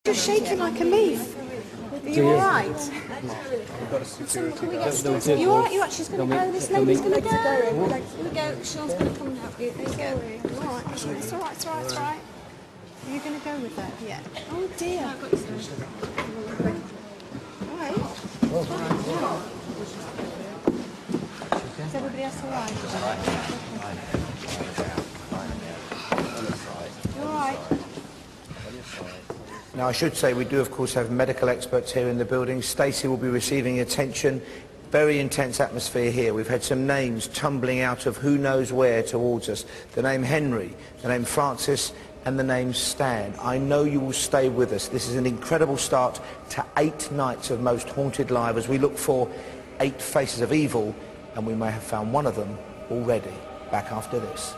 You're shaking like a leaf. Are you alright? You alright? You actually going to go? This lady's going to go? Here we go. Sean's going to come and help you. There you go. Alright. It's alright, it's alright, it's alright. Are you going to go with her? Yeah. Oh dear. Alright. Is everybody else alright? You alright? Now, I should say we do, of course, have medical experts here in the building. Stacey will be receiving attention. Very intense atmosphere here. We've had some names tumbling out of who knows where towards us. The name Henry, the name Francis, and the name Stan. I know you will stay with us. This is an incredible start to 8 nights of Most Haunted Live as we look for 8 faces of evil, and we may have found one of them already. Back after this.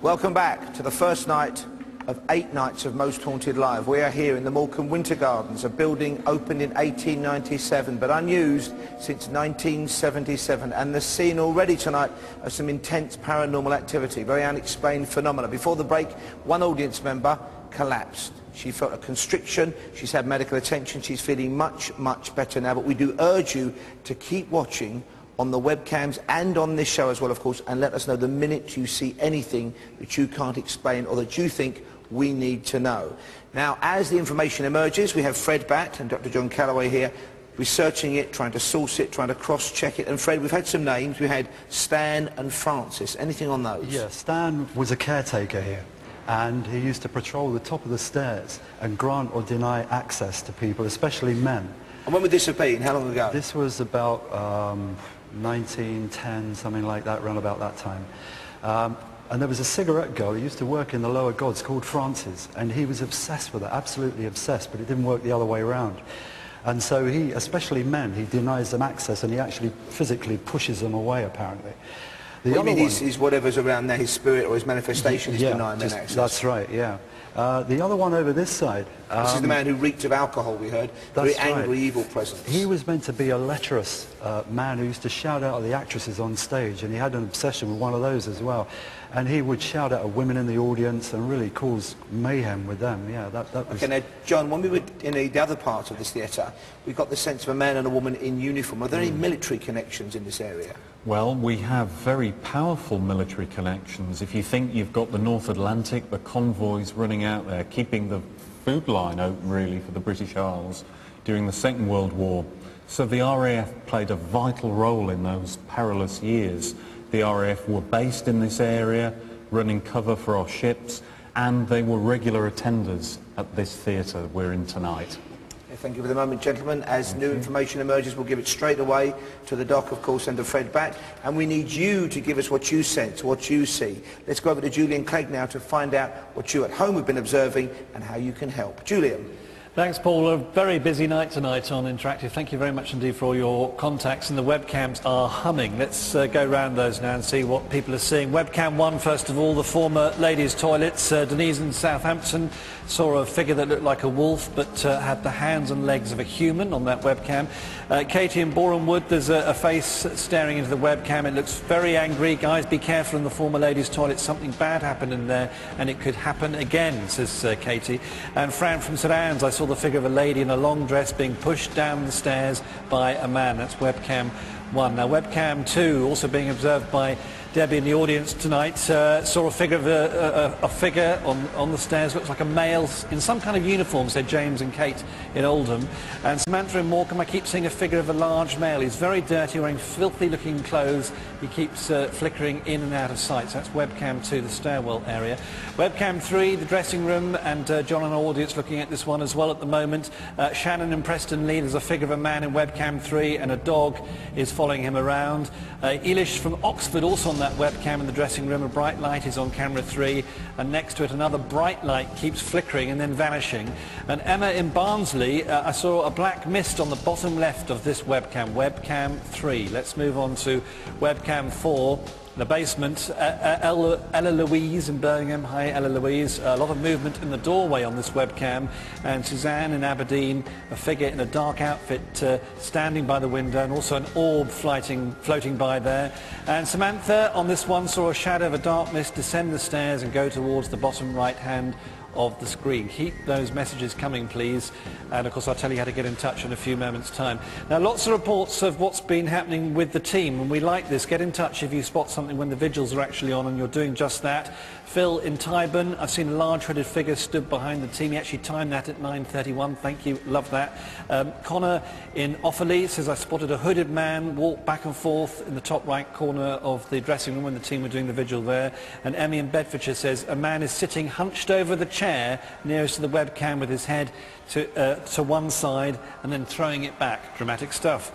Welcome back to the first night of 8 nights of Most Haunted Live. We are here in the Morecambe Winter Gardens, a building opened in 1897 but unused since 1977, and the scene already tonight of some intense paranormal activity, very unexplained phenomena. Before the break, one audience member collapsed. She felt a constriction, she's had medical attention, she's feeling much, much better now, but we do urge you to keep watching on the webcams and on this show as well, of course, and let us know the minute you see anything that you can't explain or that you think we need to know. Now, as the information emerges, we have Fred Batt and Dr. John Calloway here researching it, trying to source it, trying to cross-check it. And Fred, we've had some names. We had Stan and Francis. Anything on those? Yeah, Stan was a caretaker here, and he used to patrol the top of the stairs and grant or deny access to people, especially men. And when would this have been? How long ago? This was about 1910, something like that, around about that time. And there was a cigarette girl who used to work in the lower gods called Francis, and he was obsessed with her, absolutely obsessed, but it didn't work the other way around. And so he, especially men, he denies them access, and he actually physically pushes them away, apparently. The other one is whatever's around there, his spirit or his manifestation, is denying them access. That's right, yeah. The other one over this side... this is the man who reeked of alcohol, we heard. Very angry, evil presence. He was meant to be a lecherous man who used to shout out at the actresses on stage, and he had an obsession with one of those as well. And he would shout out at women in the audience and really cause mayhem with them. Yeah, that was... Okay, now, John, when we were in the other part of this theatre, we got the sense of a man and a woman in uniform. Are there any military connections in this area? Well, we have very powerful military connections. If you think you've got the North Atlantic, the convoys running out there, keeping the food line open, really, for the British Isles during the Second World War. So the RAF played a vital role in those perilous years. The RAF were based in this area, running cover for our ships, and they were regular attenders at this theatre we're in tonight. Thank you for the moment, gentlemen. As new information emerges, we'll give it straight away to the doc, of course, and to Fred Batt. And we need you to give us what you sense, what you see. Let's go over to Julian Clegg now to find out what you at home have been observing and how you can help. Julian. Thanks, Paul. A very busy night tonight on Interactive. Thank you very much indeed for all your contacts, and the webcams are humming. Let's go round those now and see what people are seeing. Webcam 1, first of all, the former ladies' toilets. Denise in Southampton saw a figure that looked like a wolf but had the hands and legs of a human on that webcam. Katie in Boreham Wood, there's a face staring into the webcam. It looks very angry. Guys, be careful in the former ladies' toilet. Something bad happened in there, and it could happen again, says Katie. And Fran from St Anne's, I saw the figure of a lady in a long dress being pushed down the stairs by a man. That's webcam 1. Now, webcam 2, also being observed by Debbie in the audience tonight, saw a figure of a figure on the stairs. Looks like a male in some kind of uniform, said James and Kate in Oldham. And Samantha in Morecambe, I keep seeing a figure of a large male. He's very dirty, wearing filthy looking clothes. He keeps flickering in and out of sight. So that's webcam 2, the stairwell area. Webcam 3, the dressing room, and John and our audience looking at this one as well at the moment. Shannon in Preston Lee, there's a figure of a man in webcam 3, and a dog is following him around. Elish from Oxford, also on that webcam in the dressing room. A bright light is on camera 3, and next to it another bright light keeps flickering and then vanishing. And Emma in Barnsley, I saw a black mist on the bottom left of this webcam, webcam 3. Let's move on to webcam 4. the basement. Ella Louise in Birmingham. Hi, Ella Louise. A lot of movement in the doorway on this webcam. And Suzanne in Aberdeen, a figure in a dark outfit standing by the window, and also an orb floating by there. And Samantha on this one saw a shadow of a dark mist descend the stairs and go towards the bottom right hand of the screen. Keep those messages coming, please, and of course I'll tell you how to get in touch in a few moments' time. Now, lots of reports of what's been happening with the team, and we like this. Get in touch if you spot something when the vigils are actually on and you're doing just that. Phil in Tyburn, I've seen a large hooded figure stood behind the team. He actually timed that at 9:31. Thank you, love that. Connor in Offaly says, I spotted a hooded man walk back and forth in the top right corner of the dressing room when the team were doing the vigil there. And Emmy in Bedfordshire says, a man is sitting hunched over the chair nearest to the webcam with his head to one side and then throwing it back. Dramatic stuff.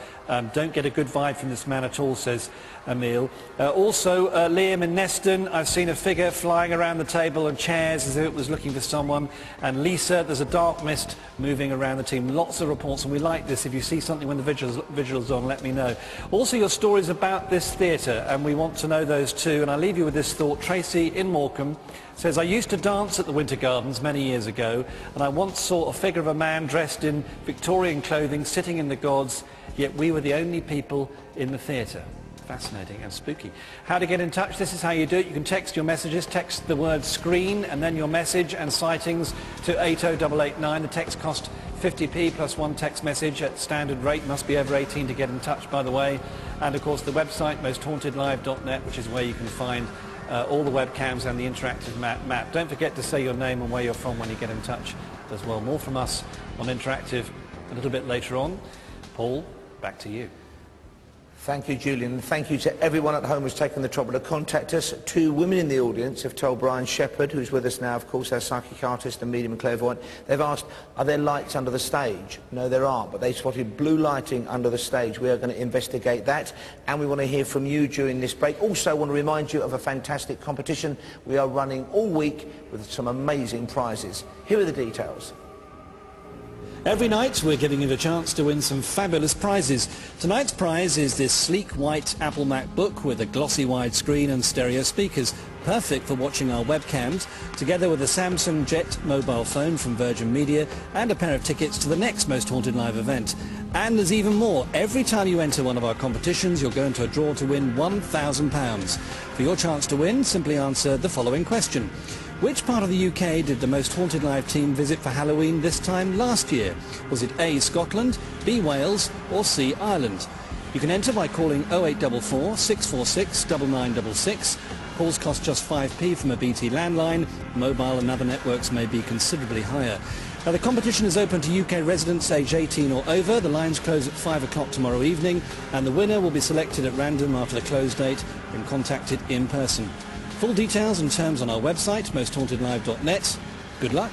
Don't get a good vibe from this man at all, says Emil. Also, Liam in Neston, I've seen a figure flying around the table and chairs as if it was looking for someone. And Lisa, there's a dark mist moving around the team. Lots of reports, and we like this. If you see something when the vigil's on, let me know. Also, your stories about this theatre, and we want to know those too. And I'll leave you with this thought. Tracy in Morecambe says, I used to dance at the Winter Gardens many years ago, and I once saw a figure of a man dressed in Victorian clothing sitting in the gods, yet we were the only people in the theatre. Fascinating and spooky. How to get in touch? This is how you do it. You can text your messages. Text the word screen and then your message and sightings to 80889. The text costs 50p plus one text message at standard rate. Must be over 18 to get in touch, by the way. And of course the website, mosthauntedlive.net, which is where you can find all the webcams and the interactive map. Don't forget to say your name and where you're from when you get in touch as well. More from us on Interactive a little bit later on. Paul, back to you. Thank you, Julian, and thank you to everyone at home who's taken the trouble to contact us. Two women in the audience have told Brian Shepherd, who's with us now, of course, our psychic artist and medium and clairvoyant. They've asked, are there lights under the stage? No, there aren't, but they spotted blue lighting under the stage. We are going to investigate that, and we want to hear from you during this break. Also, I want to remind you of a fantastic competition we are running all week with some amazing prizes. Here are the details. Every night we're giving you the chance to win some fabulous prizes. Tonight's prize is this sleek white Apple MacBook with a glossy wide screen and stereo speakers, perfect for watching our webcams, together with a Samsung Jet mobile phone from Virgin Media and a pair of tickets to the next Most Haunted Live event. And there's even more. Every time you enter one of our competitions, you'll go into a draw to win £1,000. For your chance to win, simply answer the following question. Which part of the UK did the Most Haunted Live team visit for Halloween this time last year? Was it A, Scotland, B, Wales, or C, Ireland? You can enter by calling 0844 646 9966. Calls cost just 5p from a BT landline. Mobile and other networks may be considerably higher. Now, the competition is open to UK residents aged 18 or over. The lines close at 5 o'clock tomorrow evening, and the winner will be selected at random after the close date and contacted in person. Full details and terms on our website, mosthauntedlive.net. Good luck.